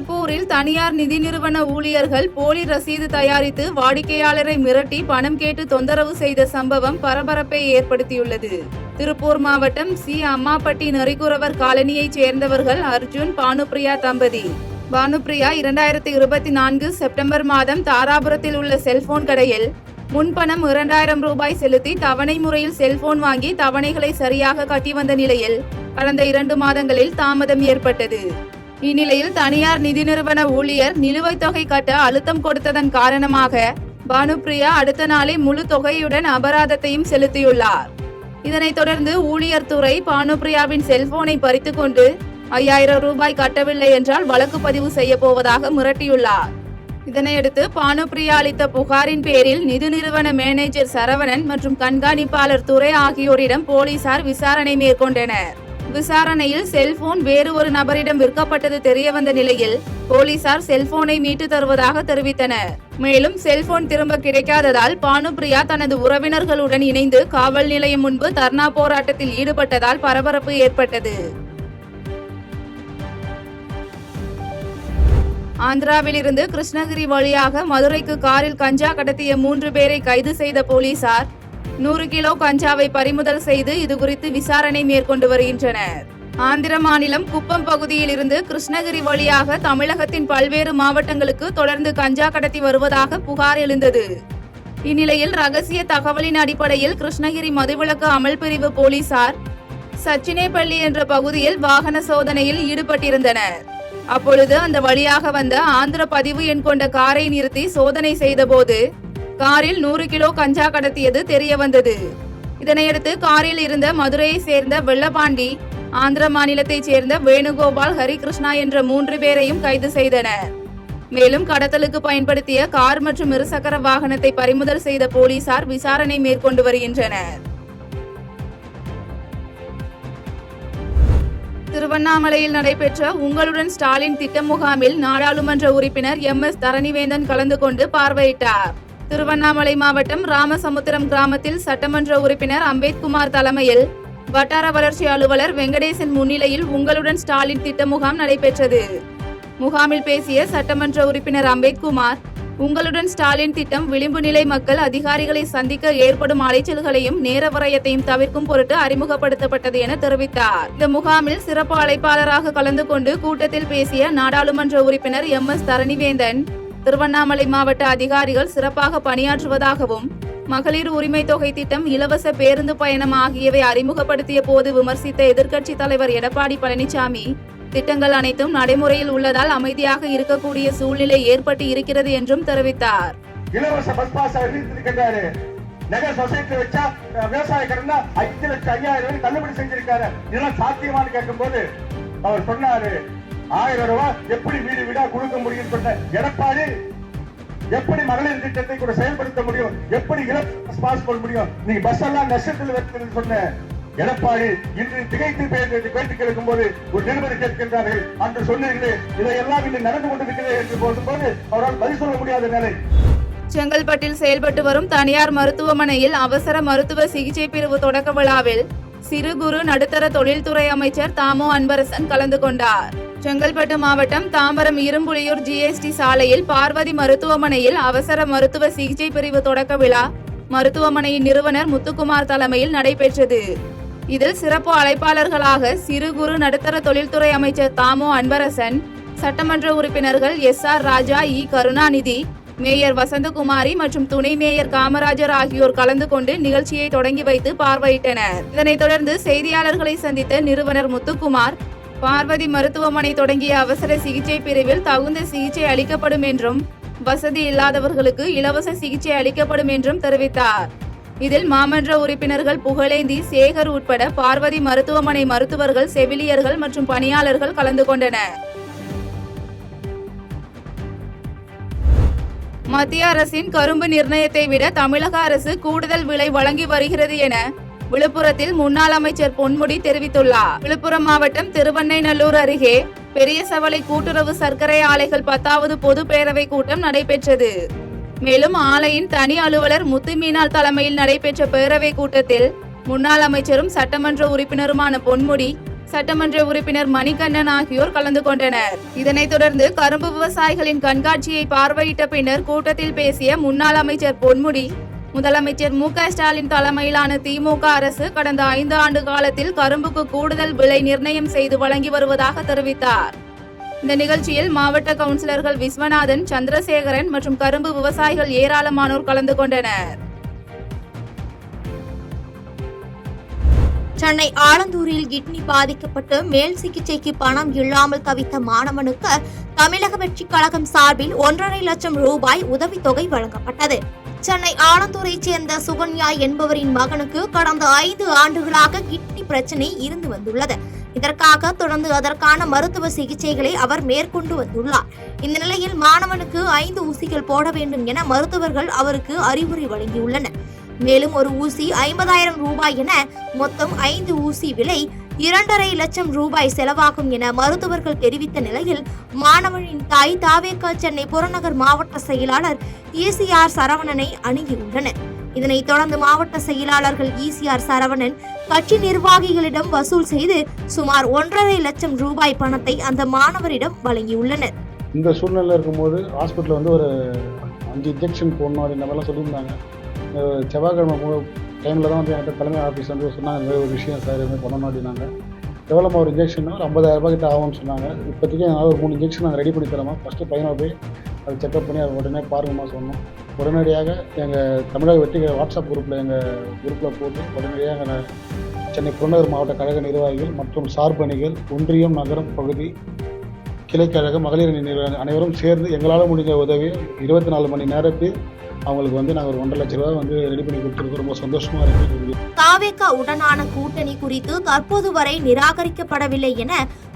திருப்பூரில் தனியார் நிதி நிறுவன ஊழியர்கள் போலி ரசீது தயாரித்து வாடிக்கையாளரை மிரட்டி பணம் கேட்டு தொந்தரவு செய்த சம்பவம் பரபரப்பை ஏற்படுத்தியுள்ளது. திருப்பூர் மாவட்டம் சி. அம்மாப்பட்டி நரிக்குறவர் காலனியைச் சேர்ந்தவர்கள் அர்ஜுன், பானுப்பிரியா தம்பதி. பானுப்பிரியா 2024 செப்டம்பர் மாதம் தாராபுரத்தில் உள்ள செல்போன் கடையில் முன்பணம் 2000 ரூபாய் செலுத்தி தவணை முறையில் செல்போன் வாங்கி தவணைகளை சரியாக கட்டி வந்த நிலையில் கடந்த 2 மாதங்களில் தாமதம் ஏற்பட்டது. இந்நிலையில் தனியார் நிதி நிறுவன ஊழியர் நிலுவைத் தொகை கட்ட அழுத்தம் கொடுத்ததன் காரணமாக பானுப்பிரியா அடுத்த நாளே முழு தொகையுடன் அபராதத்தையும் செலுத்தியுள்ளார். இதனைத் தொடர்ந்து ஊழியர் துறை பானுப்பிரியாவின் செல்போனை பறித்துக் கொண்டு 5000 ரூபாய் கட்டவில்லை என்றால் வழக்கு பதிவு செய்ய போவதாக மிரட்டியுள்ளார். இதனையடுத்து பானுப்பிரியா அளித்த புகாரின் பேரில் நிதி நிறுவன மேனேஜர் சரவணன் மற்றும் கண்காணிப்பாளர் துரை ஆகியோரிடம் போலீசார் விசாரணை மேற்கொண்டனர். விசாரணையில் செல்போன் வேறு ஒரு நபரிடம் விற்கப்பட்டது தெரியவந்த நிலையில் போலீசார் செல்போனை மீட்டு தருவதாக தெரிவித்தனர். மேலும் செல்போன் திரும்ப கிடைக்காததால் பானுப்பிரியா தனது உறவினர்களுடன் இணைந்து காவல் நிலையம் முன்பு தர்ணா போராட்டத்தில் ஈடுபட்டதால் பரபரப்பு ஏற்பட்டது. ஆந்திராவில் இருந்து கிருஷ்ணகிரி வழியாக மதுரைக்கு காரில் கஞ்சா கடத்திய 3 பேரை கைது செய்த போலீசார் 100 கிலோ கஞ்சாவை பறிமுதல் செய்து இதுகுறித்து விசாரணை மேற்கொண்டு வருகின்றனர். ஆந்திர மாநிலம் குப்பம் பகுதியில் இருந்து கிருஷ்ணகிரி வழியாக தமிழகத்தின் பல்வேறு மாவட்டங்களுக்கு தொடர்ந்து கஞ்சா கடத்தி வருவதாக புகார் எழுந்தது. இந்நிலையில் ரகசிய தகவலின் அடிப்படையில் கிருஷ்ணகிரி மதுவிலக்கு அமல் பிரிவு போலீசார் சச்சினேப்பள்ளி என்ற பகுதியில் வாகன சோதனையில் ஈடுபட்டிருந்தனர். அப்பொழுது அந்த வழியாக வந்த ஆந்திர பதிவு எண் கொண்ட காரை நிறுத்தி சோதனை செய்தபோது காரில் 100 கிலோ கஞ்சா கடத்தியது தெரிய வந்தது. இதனையடுத்து காரில் இருந்த மதுரையை சேர்ந்த வெள்ளபாண்டி, ஆந்திர மாநிலத்தைச் சேர்ந்த வேணுகோபால், ஹரிகிருஷ்ணா என்ற 3 பேரையும் கைது செய்தனர். மேலும் கடத்தலுக்கு பயன்படுத்திய கார் மற்றும் இருசக்கர வாகனத்தை பறிமுதல் செய்த போலீசார் விசாரணை மேற்கொண்டு வருகின்றனர். திருவண்ணாமலையில் நடைபெற்ற உங்களுடன் ஸ்டாலின் திட்ட முகாமில் நாடாளுமன்ற உறுப்பினர் MS தரணிவேந்தன் கலந்து கொண்டு பார்வையிட்டார். திருவண்ணாமலை மாவட்டம் ராமசமுத்திரம் கிராமத்தில் சட்டமன்ற உறுப்பினர் அம்பேத்குமார் தலைமையில் வட்டார வளர்ச்சி அலுவலர் வெங்கடேசன் முன்னிலையில் உங்களுடன் ஸ்டாலின் திட்ட முகாம் நடைபெற்றது. முகாமில் பேசிய சட்டமன்ற உறுப்பினர் அம்பேத்குமார், உங்களுடன் ஸ்டாலின் திட்டம் விளிம்பு நிலை மக்கள் அதிகாரிகளை சந்திக்க ஏற்படும் அலைச்சல்களையும் நேர விரயத்தையும் தவிர்க்கும் பொருட்டு அறிமுகப்படுத்தப்பட்டது என தெரிவித்தார். இந்த முகாமில் சிறப்பு அழைப்பாளராக கலந்து கொண்டு கூட்டத்தில் பேசிய நாடாளுமன்ற உறுப்பினர் MS தரணிவேந்தன், திருவண்ணாமலை மாவட்ட அதிகாரிகள் சிறப்பாக பணியாற்றுவதாகவும் மகளிர் உரிமை தொகை திட்டம், இலவச பேருந்து பயணம் ஆகியவை அறிமுகப்படுத்திய போது விமர்சித்த எதிர்க்கட்சி தலைவர் எடப்பாடி பழனிசாமி, திட்டங்கள் அனைத்தும் நடைமுறையில் உள்ளதால் அமைதியாக இருக்கக்கூடிய சூழ்நிலை ஏற்பட்டு இருக்கிறது என்றும் தெரிவித்தார். இலவச பஸ் பாஸ் அறிவித்திருக்கிறாரு. நகர் சொசைட்டி வச்சா விவசாய கடனா 5,50,000 தள்ளுபடி செஞ்சிருக்காரு. இதெல்லாம் சாத்தியமானு கேட்கும் போது அவர் சொன்னாரு, 1000 ரூபாய் எப்படி வீடு வீடா கொடுக்க முடியும் சொன்ன எடப்பாடி, எப்படி மகளிர் திட்டத்தை கூட செயல்படுத்த முடியும், எப்படி இலவச பாஸ் போட முடியும், நீங்க பஸ் எல்லாம் நஷ்டத்தில் வைக்கிறது சொன்ன எடப்பாடி இன்று திகைத்து பேட்டி கேட்கும் போது ஒரு நிருபர் கேட்கின்றார்கள், அன்று சொன்னீர்களே இதையெல்லாம் இன்று நடந்து கொண்டிருக்கிறது என்று போது அவரால் பதில் சொல்ல முடியாத நிலை. செங்கல்பட்டில் செயல்பட்டு வரும் தனியார் மருத்துவமனையில் அவசர மருத்துவ சிகிச்சை பிரிவு தொடக்க விழாவில் சிறு குறு நடுத்தர தொழில்துறை அமைச்சர் தாமோ அன்பரசன் கலந்து கொண்டார். செங்கல்பட்டு மாவட்டம் தாம்பரம் இரும்புலியூர் GST சாலையில் பார்வதி மருத்துவமனையில் அவசர மருத்துவ சிகிச்சை பிரிவு தொடக்க விழா மருத்துவமனையின் நிறுவனர் முத்துக்குமார் தலைமையில் நடைபெற்றது. இதில் சிறப்பு அழைப்பாளர்களாக சிறு குறு நடுத்தர தொழில்துறை அமைச்சர் தாமோ அன்பரசன், சட்டமன்ற உறுப்பினர்கள் SR ராஜா, E கருணாநிதி, மேயர் வசந்தகுமாரி மற்றும் துணை மேயர் காமராஜர் ஆகியோர் கலந்து கொண்டு நிகழ்ச்சியை தொடங்கி வைத்து பார்வையிட்டனர். இதனைத் தொடர்ந்து செய்தியாளர்களை சந்தித்த நிறுவனர் முத்துக்குமார், பார்வதி மருத்துவமனை தொடங்கிய அவசர சிகிச்சை பிரிவில் தகுந்த சிகிச்சை அளிக்கப்படும் என்றும் வசதி இல்லாதவர்களுக்கு இலவச சிகிச்சை அளிக்கப்படும் என்றும் தெரிவித்தார். இதில் மாமன்ற உறுப்பினர்கள் புகழேந்தி, சேகர் உட்பட பார்வதி மருத்துவமனை மருத்துவர்கள், செவிலியர்கள் மற்றும் பணியாளர்கள் கலந்து கொண்டனர். மத்திய அரசின் கரும்பு நிர்ணயத்தை விட தமிழக அரசு கூடுதல் விலை வழங்கி வருகிறது என விழுப்புரத்தில் முன்னாள் அமைச்சர் பொன்முடி தெரிவித்துள்ளார். விழுப்புரம் மாவட்டம் திருவண்ணைநல்லூர் அருகே பெரிய சவலை கூட்டுறவு சர்க்கரை ஆலைகள் 10வது பொது பேரவை கூட்டம் நடைபெற்றது. மேலும் ஆலையின் தனி அலுவலர் முத்து மீனால் தலைமையில் நடைபெற்ற பேரவை கூட்டத்தில் முன்னாள் அமைச்சரும் சட்டமன்ற உறுப்பினருமான பொன்முடி, சட்டமன்ற உறுப்பினர் மணிகண்ணன் ஆகியோர் கலந்து கொண்டனர். இதனைத் தொடர்ந்து கரும்பு விவசாயிகளின் கண்காட்சியை பார்வையிட்ட பின்னர் கூட்டத்தில் பேசிய முன்னாள் அமைச்சர் பொன்முடி, முதலமைச்சர் மு.க.ஸ்டாலின் தலைமையிலான திமுக அரசு கடந்த 5 ஆண்டு காலத்தில் கரும்புக்கு கூடுதல் விலை நிர்ணயம் செய்து வழங்கி வருவதாக தெரிவித்தார். இந்த நிகழ்ச்சியில் மாவட்ட கவுன்சிலர்கள் விஸ்வநாதன், சந்திரசேகரன் மற்றும் கரும்பு விவசாயிகள் ஏராளமானோர் கலந்து கொண்டனர். சென்னை ஆலந்தூரில் கிட்னி பாதிக்கப்பட்டு மேல் சிகிச்சைக்கு பணம் இல்லாமல் தவித்த மாணவனுக்கு தமிழக வெற்றிக் கழகம் சார்பில் 1.5 லட்சம் ரூபாய் உதவித்தொகை வழங்கப்பட்டது. சென்னை ஆலந்தூரைச் சேர்ந்த சுகன்யா என்பவரின் மகனுக்கு கடந்த 5 ஆண்டுகளாக கிட்னி பிரச்சனை இருந்து வந்துள்ளது. இதற்காக தொடர்ந்து அதற்கான மருத்துவ சிகிச்சைகளை அவர் மேற்கொண்டு வந்துள்ளார். இந்த நிலையில் மாணவனுக்கு 5 ஊசிகள் போட வேண்டும் என மருத்துவர்கள் அவருக்கு அறிவுரை வழங்கியுள்ளனர். மேலும் ஒரு ஊசி 50,000 ரூபாய் என மொத்தம் 5 ஊசி விலை 2.5 லட்சம் ரூபாய் செலவாகும் என மருத்துவர்கள் தெரிவித்த நிலையில் மாணவனின் தாய் தாவேக சென்னை புறநகர் மாவட்ட செயலாளர் ஈசிஆர் சரவணனை அணுகியுள்ளனர். இதனைத் தொடர்ந்து மாவட்ட செயலாளர்கள் ஈசிஆர் சரவணன் கட்சி நிர்வாகிகளிடம் வசூல் செய்து சுமார் 1.5 லட்சம் ரூபாய் பணத்தை அந்த மாணவரிடம் வழங்கியுள்ளனர். இந்த சூழ்நிலை இருக்கும்போது ஹாஸ்பிட்டலில் வந்து ஒரு 5 இன்ஜெக்ஷன் போடணும் அப்படின்ற மாதிரிலாம் சொல்லியிருந்தாங்க. செவ்வாய்க்கிழமை டைமில் தான் வந்து என்கிட்ட தலைமை ஆஃபீஸ் வந்து சொன்னாங்க, இந்த மாதிரி ஒரு விஷயம் சார் இதுமாதிரி பண்ணணும் அப்படின்னாங்க. எவ்வளோமா ஒரு இன்ஜெக்ஷன் ஒரு 50,000 ரூபாய் கிட்ட ஆகும்னு சொன்னாங்க. இப்போதைக்கு என்னால் ஒரு 3 இன்ஜெக்ஷன் நாங்கள் ரெடி பண்ணி தரோமா, ஃபஸ்ட்டு பையனை போய் அதை செக்அப் பண்ணி அதை உடனே பாருங்கம்மா சொன்னோம். உடனடியாக எங்கள் தமிழக வெற்றி வாட்ஸ்அப் குரூப்பில் எங்கள் குரூப்பில் போட்டு உடனடியாக சென்னை புறநகர் மாவட்ட கழக நிர்வாகிகள் மற்றும் சார்பணிகள், ஒன்றியம், நகரம் பகுதி, கிளைக்கழக, மகளிர் அனைவரும் சேர்ந்து எங்களால் முடிஞ்ச உதவி 24 மணி நேரத்தில் அவங்களுக்கு வந்து நாங்கள் ஒரு 1.5 லட்சம் ரூபாய் வந்து ரெடி பண்ணி கொடுத்துருக்கோம். ரொம்ப சந்தோஷமாக இருக்குது. தாவேகா உடனான கூட்டணி குறித்து தற்போது வரை நிராகரிக்கப்படவில்லை என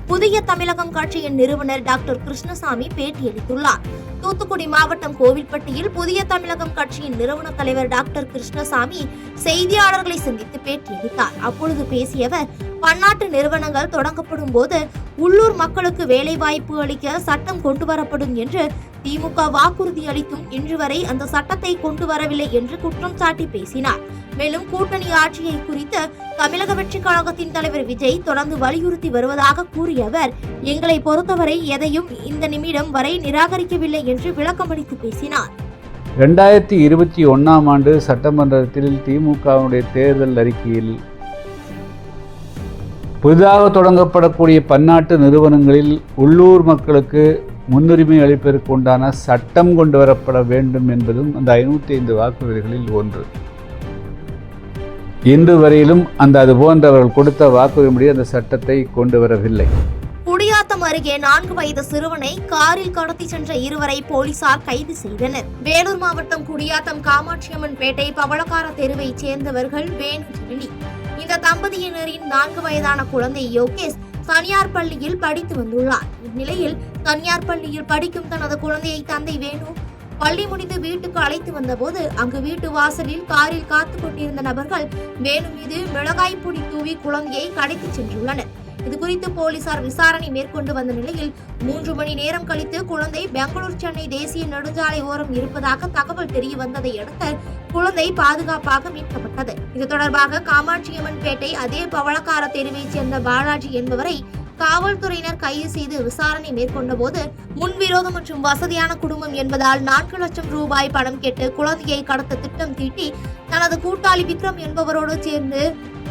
புதிய தமிழகம் கட்சியின் நிறுவனர் டாக்டர் கிருஷ்ணசாமி பேட்டியளித்துள்ளார். தூத்துக்குடி மாவட்டம் கோவில்பட்டியில் புதிய தமிழகம் கட்சியின் நிறுவன தலைவர் டாக்டர் கிருஷ்ணசாமி செய்தியாளர்களை சந்தித்து பேட்டியளித்தார். அப்பொழுது பேசிய அவர், பன்னாட்டு நிறுவனங்கள் தொடங்கப்படும் போது உள்ளூர் மக்களுக்கு வேலைவாய்ப்பு அளிக்க சட்டம் கொண்டு வரப்படும் என்று திமுக வாக்குறுதி அளித்தும் இன்று வரை அந்த சட்டத்தை கொண்டு வரவில்லை என்று குற்றம் சாட்டி பேசினார். மேலும் கூட்டணி ஆட்சியை குறித்து தமிழக வெற்றிக் கழகத்தின் தலைவர் விஜய் தொடர்ந்து வலியுறுத்தி வருவதாக கூறிய அவர், எங்களை பொறுத்தவரை எதையும் இந்த நிமிடம் வரை நிராகரிக்கவில்லை என்று விளக்கமளித்து பேசினார். 2021ஆம் ஆண்டு சட்டமன்றத்தில் திமுகவுடைய தேர்தல் அறிக்கையில் புதிதாக தொடங்கப்படக்கூடிய பன்னாட்டு நிறுவனங்களில் உள்ளூர் மக்களுக்கு முன்னுரிமை அளிப்பதற்கு உண்டான சட்டம் கொண்டு வரப்பட வேண்டும் என்பதும் அந்த 505 வாக்குறுதிகளில் ஒன்று. இன்று வரையிலும் அது போன்ற அவர்கள் கொடுத்த வாக்குறுதிப்படி அந்த சட்டத்தை கொண்டு வரவில்லை. குடியாத்தம் அருகே 4 வயது சிறுவனை காரில் கடத்தி சென்ற 2 போலீசார் கைது செய்தனர். வேலூர் மாவட்டம் குடியாத்தம் காமாட்சியம்மன் பேட்டை பவளக்கார தெருவைச் சேர்ந்தவர்கள் வேணு ஜெனி. இந்த தம்பதியினரின் 4 வயதான குழந்தை யோகேஷ் தனியார் பள்ளியில் படித்து வந்துள்ளார். இந்நிலையில் தனியார் பள்ளியில் படிக்கும் தனது குழந்தையை தந்தை வேணு பள்ளி முடிந்து வீட்டுக்கு அழைத்து வந்தபோது அங்கு வீட்டு வாசலில் காரில் காத்துக் கொண்டிருந்த நபர்கள் வேணு மீது மிளகாய் பொடி தூவி குழந்தையை கடத்தி சென்றுள்ளனர். இதுகுறித்து போலீசார் விசாரணை மேற்கொண்டு வந்த நிலையில் 3 மணி நேரம் கழித்து குழந்தை பெங்களூர் சென்னை தேசிய நெடுஞ்சாலை ஓரம் இருப்பதாக தகவல் தெரிய வந்ததை அடுத்து குழந்தை பாதுகாப்பாக மீட்கப்பட்டது. இது தொடர்பாக காமாட்சியம்மன் பேட்டை அதே பவளக்கார தெருவைச் சேர்ந்த பாலாஜி என்பவரை காவல்துறையினர் கைது செய்து விசாரணை மேற்கொண்ட போது முன்விரோதம் மற்றும் வசதியான குடும்பம் என்பதால் 4 லட்சம் ரூபாய் பணம் கேட்டு குழந்தையை கடத்த திட்டம் தீட்டி தனது கூட்டாளி விக்ரம் என்பவரோடு சேர்ந்து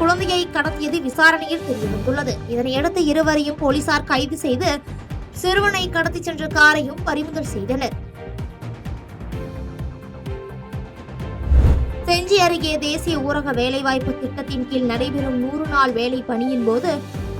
குழந்தையை கடத்தியது விசாரணையில் தெரியவந்துள்ளது. இதனையடுத்து இருவரையும் போலீசார் கைது செய்து சிறுவனை கடத்தி சென்ற காரையும் பறிமுதல் செய்தனர். செஞ்சி அருகே தேசிய ஊரக வேலைவாய்ப்பு திட்டத்தின் கீழ் நடைபெறும் 100 நாள் வேலை பணியின் போது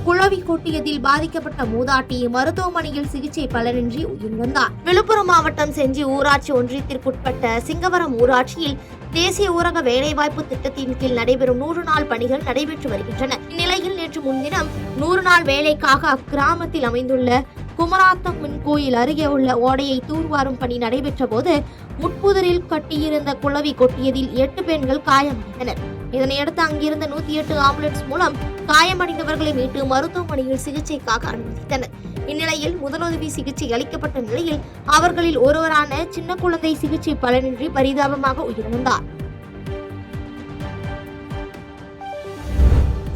குளவி கொட்டியதில் பாதிக்கப்பட்ட மூதாட்டி மருத்துவமனையில் சிகிச்சை பலனின்றி உயிரிழந்தார். விழுப்புரம் மாவட்டம் செஞ்சி ஊராட்சி ஒன்றியத்திற்குட்பட்ட சிங்கவரம் ஊராட்சியில் தேசிய ஊரக வேலைவாய்ப்பு திட்டத்தின் கீழ் நடைபெறும் 100 நாள் பணிகள் நடைபெற்று வருகின்றன. இந்நிலையில் நேற்று முன்தினம் 100 நாள் வேலைக்காக அக்கிராமத்தில் அமைந்துள்ள குமராத்தம்மன் கோயில் அருகே உள்ள ஓடையை தூர்வாரும் பணி நடைபெற்ற போது முட்புதரில் கட்டியிருந்த குளவி கொட்டியதில் 8 பெண்கள் காயமடைந்தனர். இதனையடுத்து அங்கிருந்த 108 ஆம்புலன்ஸ் மூலம் காயமடைந்தவர்களை மீட்டு மருத்துவமனையில் சிகிச்சைக்காக அனுமதித்தனர். இந்நிலையில் முதலுதவி சிகிச்சை அளிக்கப்பட்ட நிலையில் அவர்களில் ஒருவரான சின்ன குழந்தை சிகிச்சை பலனின்றி பரிதாபமாக உயிரிழந்தார்.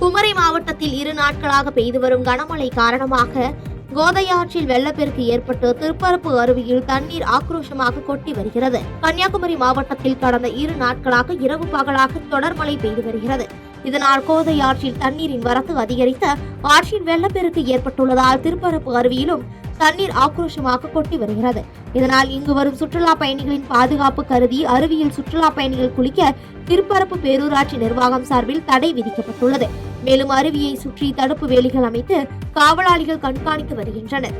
குமரி மாவட்டத்தில் 2 நாட்களாக பெய்து வரும் கனமழை காரணமாக கோதையாற்றில் வெள்ளப்பெருக்கு ஏற்பட்டு திருப்பரப்பு அருவியில் தண்ணீர் ஆக்ரோஷமாக கொட்டி வருகிறது. கன்னியாகுமரி மாவட்டத்தில் கடந்த 2 நாட்களாக இரவு பகலாக தொடர் மழை பெய்து வருகிறது. இதனால் கோதையாற்றில் தண்ணீரின் வரத்து அதிகரித்து ஆற்றில் வெள்ளப்பெருக்கு ஏற்பட்டுள்ளதால் திருப்பரப்பு அருவியிலும் தண்ணீர் ஆக்ரோஷமாக கொட்டி வருகிறது. இதனால் இங்கு வரும் சுற்றுலா பயணிகளின் பாதுகாப்பு கருதி அருவியில் சுற்றுலா பயணிகள் குளிக்க திருப்பரப்பு பேரூராட்சி நிர்வாகம் சார்பில் தடை விதிக்கப்பட்டுள்ளது. மேலும் அருவியை சுற்றி தடுப்பு வேலிகள் அமைத்து காவலாளிகள் கண்காணித்து வருகின்றனர்.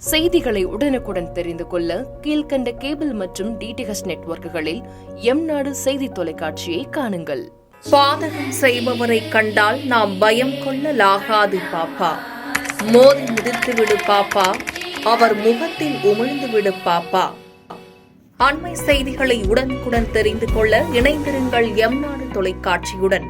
செய்திகளை உடனுக்குடன் தெரிந்து கொள்ள கீழ்கண்ட கேபிள் மற்றும் டிடிஎச் நெட்வொர்க்குகளில் எம்நாடு செய்தி தொலைக்காட்சியை காணுங்கள். பாதகம் செய்பவரை கண்டால் நாம் பயம் கொள்ளலாகாது பாப்பா. மோதி மிதித்து விடு பாப்பா, அவர் முகத்தில் உமிழ்ந்து விடு பாப்பா. அண்மை செய்திகளை உடனுக்குடன் தெரிந்து கொள்ள இணைந்திருங்கள் எம்நாடு தொலைக்காட்சியுடன்.